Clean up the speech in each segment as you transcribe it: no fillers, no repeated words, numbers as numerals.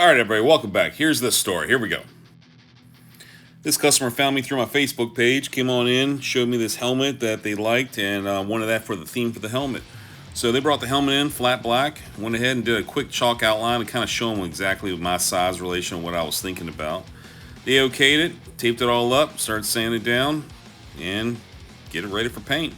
All right, everybody, welcome back. Here's the story. Here we go. This customer found me through my Facebook page, came on in, showed me this helmet that they liked, and wanted that for the theme for the helmet. So they brought the helmet in, flat black, went ahead and did a quick chalk outline to kind of show them exactly my size relation and what I was thinking about. They okayed it, taped it all up, started sanding it down, and get it ready for paint.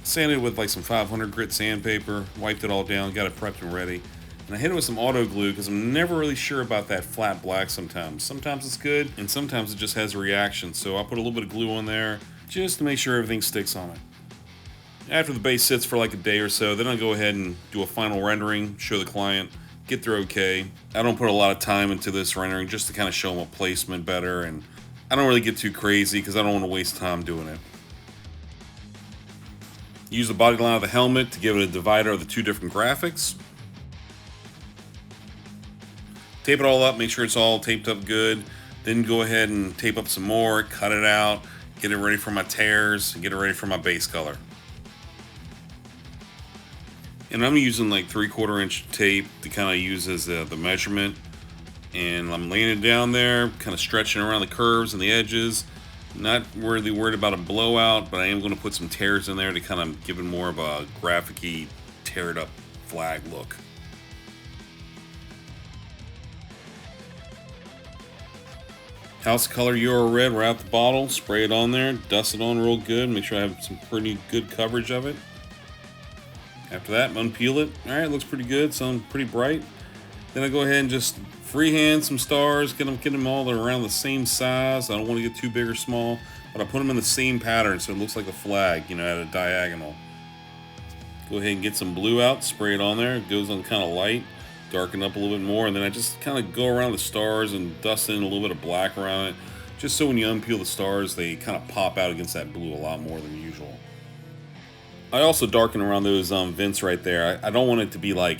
Sanded it with like some 500 grit sandpaper, wiped it all down, got it prepped and ready. And I hit it with some auto glue because I'm never really sure about that flat black sometimes. Sometimes it's good and sometimes it just has a reaction. So I put a little bit of glue on there just to make sure everything sticks on it. After the base sits for like a day or so, then I go ahead and do a final rendering, show the client, get their okay. I don't put a lot of time into this rendering just to kind of show them a placement better, and I don't really get too crazy because I don't want to waste time doing it. Use the body line of the helmet to give it a divider of the two different graphics. Tape it all up, make sure it's all taped up good. Then go ahead and tape up some more, cut it out, get it ready for my tears, and get it ready for my base color. And I'm using like 3/4 inch tape to kind of use as the measurement. And I'm laying it down there, kind of stretching around the curves and the edges. Not really worried about a blowout, but I am going to put some tears in there to kind of give it more of a graphic-y, teared up flag look. House color Euro Red right out the bottle, spray it on there, dust it on real good, make sure I have some pretty good coverage of it. After that, unpeel it. Alright, looks pretty good, sounds pretty bright. Then I go ahead and just freehand some stars, get them all around the same size. I don't want to get too big or small, but I put them in the same pattern so it looks like a flag, at a diagonal. Go ahead and get some blue out, spray it on there. It goes on kind of light, darken up a little bit more, and then I just kind of go around the stars and dust in a little bit of black around it, just so when you unpeel the stars, they kind of pop out against that blue a lot more than usual. I also darken around those vents right there. I don't want it to be like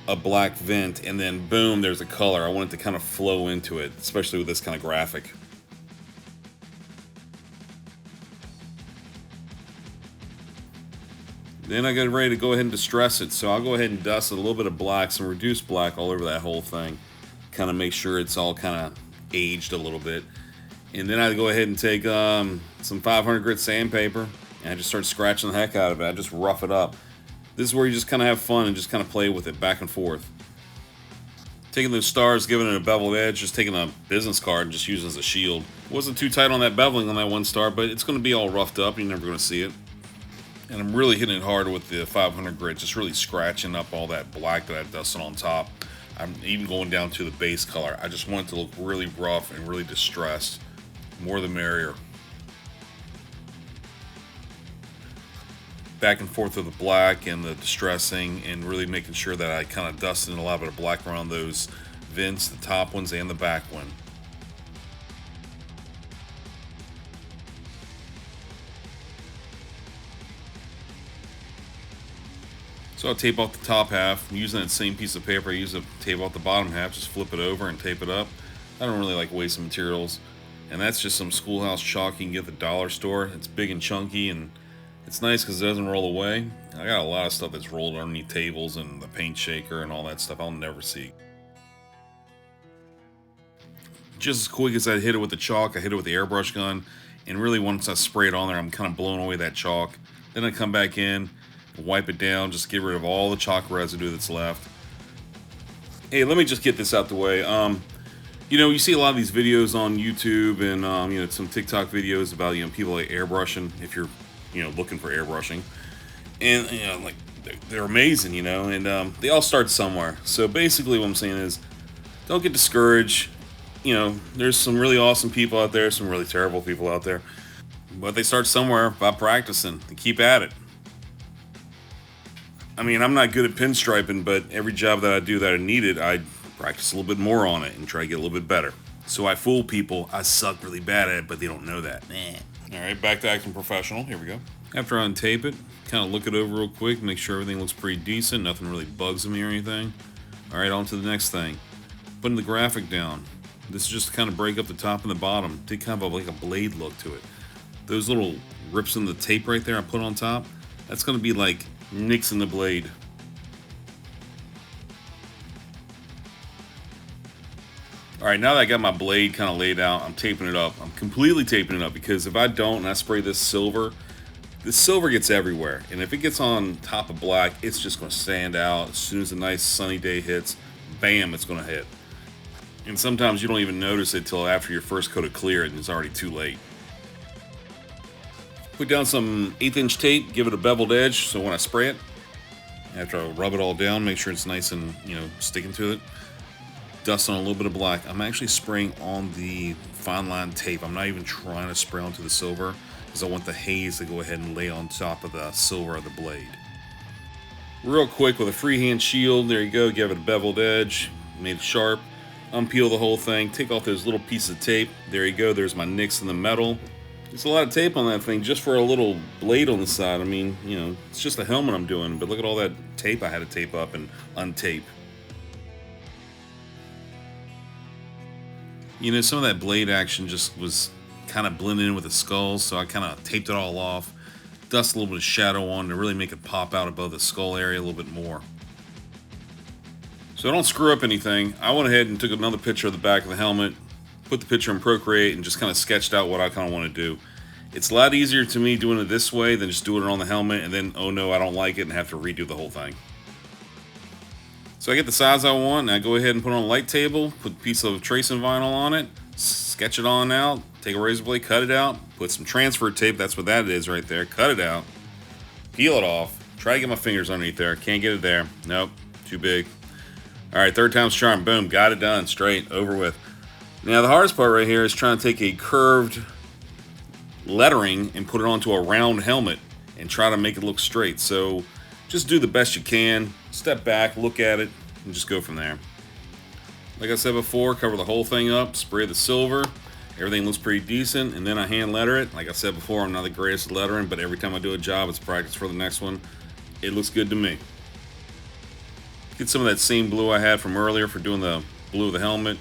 a black vent and then boom, there's a color. I want it to kind of flow into it, especially with this kind of graphic. Then I get ready to go ahead and distress it. So I'll go ahead and dust a little bit of black, some reduced black all over that whole thing. Kind of make sure it's all kind of aged a little bit. And then I go ahead and take some 500 grit sandpaper and I just start scratching the heck out of it. I just rough it up. This is where you just kind of have fun and just kind of play with it back and forth. Taking those stars, giving it a beveled edge, just taking a business card and just using it as a shield. Wasn't too tight on that beveling on that one star, but it's going to be all roughed up. You're never going to see it. And I'm really hitting it hard with the 500 grit, just really scratching up all that black that I've dusted on top. I'm even going down to the base color. I just want it to look really rough and really distressed. More the merrier. Back and forth with the black and the distressing and really making sure that I kind of dust in a lot of black around those vents, the top ones and the back one. So I'll tape off the top half. I'm using that same piece of paper I use to tape off the bottom half, just flip it over and tape it up. I don't really like wasting materials. And that's just some schoolhouse chalk you can get at the dollar store. It's big and chunky and it's nice because it doesn't roll away. I got a lot of stuff that's rolled underneath tables and the paint shaker and all that stuff I'll never see. Just as quick as I hit it with the chalk, I hit it with the airbrush gun. And really once I spray it on there, I'm kind of blowing away that chalk. Then I come back in, wipe it down, just get rid of all the chalk residue that's left. Hey, let me just get this out the way. You see a lot of these videos on YouTube and some TikTok videos about people like airbrushing. If you're looking for airbrushing, and like they're amazing, and they all start somewhere. So basically, what I'm saying is, don't get discouraged. There's some really awesome people out there, some really terrible people out there, but they start somewhere by practicing. They keep at it. I mean, I'm not good at pinstriping, but every job that I do that I needed, I practice a little bit more on it and try to get a little bit better. So I fool people. I suck really bad at it, but they don't know that. Alright, back to acting professional. Here we go. After I untape it, kind of look it over real quick, make sure everything looks pretty decent, nothing really bugs me or anything. Alright, on to the next thing. Putting the graphic down. This is just to kind of break up the top and the bottom. Take kind of like a blade look to it. Those little rips in the tape right there I put on top, that's going to be like nicks in the blade. All right, now that I got my blade kind of laid out, I'm taping it up. I'm completely taping it up because if I don't and I spray this silver gets everywhere. And if it gets on top of black, it's just going to stand out. As soon as a nice sunny day hits, bam, it's going to hit. And sometimes you don't even notice it till after your first coat of clear and it's already too late. Put down some 1/8 inch tape, give it a beveled edge so when I spray it, after I rub it all down, make sure it's nice and, sticking to it. Dust on a little bit of black. I'm actually spraying on the fine line tape. I'm not even trying to spray onto the silver because I want the haze to go ahead and lay on top of the silver of the blade. Real quick with a freehand shield, there you go, give it a beveled edge, made it sharp. Unpeel the whole thing, take off those little pieces of tape. There you go, there's my nicks in the metal. There's a lot of tape on that thing just for a little blade on the side. I mean, it's just a helmet I'm doing, but look at all that tape I had to tape up and untape. Some of that blade action just was kind of blended in with the skull, so I kind of taped it all off. Dust a little bit of shadow on to really make it pop out above the skull area a little bit more. So I don't screw up anything. I went ahead and took another picture of the back of the helmet, put the picture in Procreate, and just kind of sketched out what I kind of want to do. It's a lot easier to me doing it this way than just doing it on the helmet and then, oh no, I don't like it and have to redo the whole thing. So I get the size I want, and I go ahead and put it on a light table, put a piece of tracing vinyl on it, sketch it on out, take a razor blade, cut it out, put some transfer tape, that's what that is right there, cut it out, peel it off, try to get my fingers underneath there, can't get it there, nope, too big. Alright, third time's charm, boom, got it done, straight, over with. Now the hardest part right here is trying to take a curved lettering and put it onto a round helmet and try to make it look straight. So just do the best you can, step back, look at it, and just go from there. Like I said before, cover the whole thing up, spray the silver, everything looks pretty decent, and then I hand letter it. Like I said before, I'm not the greatest at lettering, but every time I do a job, it's practice for the next one. It looks good to me. Get some of that same blue I had from earlier for doing the blue of the helmet,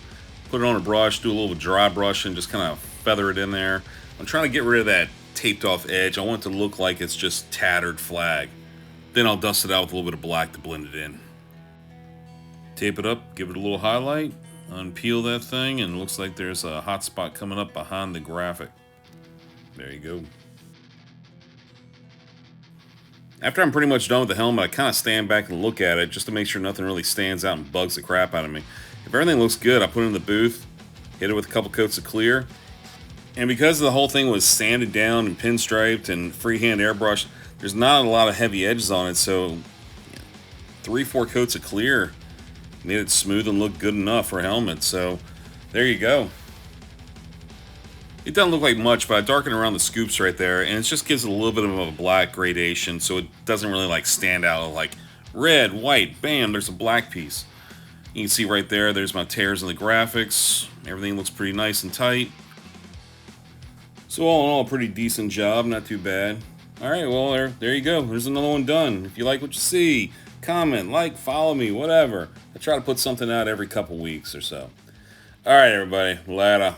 put it on a brush, do a little dry brush, and just kind of feather it in there. I'm trying to get rid of that taped off edge. I want it to look like it's just tattered flag. Then I'll dust it out with a little bit of black to blend it in. Tape it up, give it a little highlight, unpeel that thing, and it looks like there's a hot spot coming up behind the graphic. There you go. After I'm pretty much done with the helmet, I kind of stand back and look at it just to make sure nothing really stands out and bugs the crap out of me. If everything looks good, I put it in the booth, hit it with a couple coats of clear, and because the whole thing was sanded down and pinstriped and freehand airbrush, there's not a lot of heavy edges on it, so 3-4 coats of clear made it smooth and look good enough for a helmet. So there you go. It doesn't look like much, but I darken around the scoops right there, and it just gives it a little bit of a black gradation, so it doesn't really like stand out like red, white, bam, there's a black piece. You can see right there, there's my tears in the graphics. Everything looks pretty nice and tight. So all in all, a pretty decent job, not too bad. Alright, well, there you go. There's another one done. If you like what you see, comment, like, follow me, whatever. I try to put something out every couple weeks or so. Alright, everybody. Later.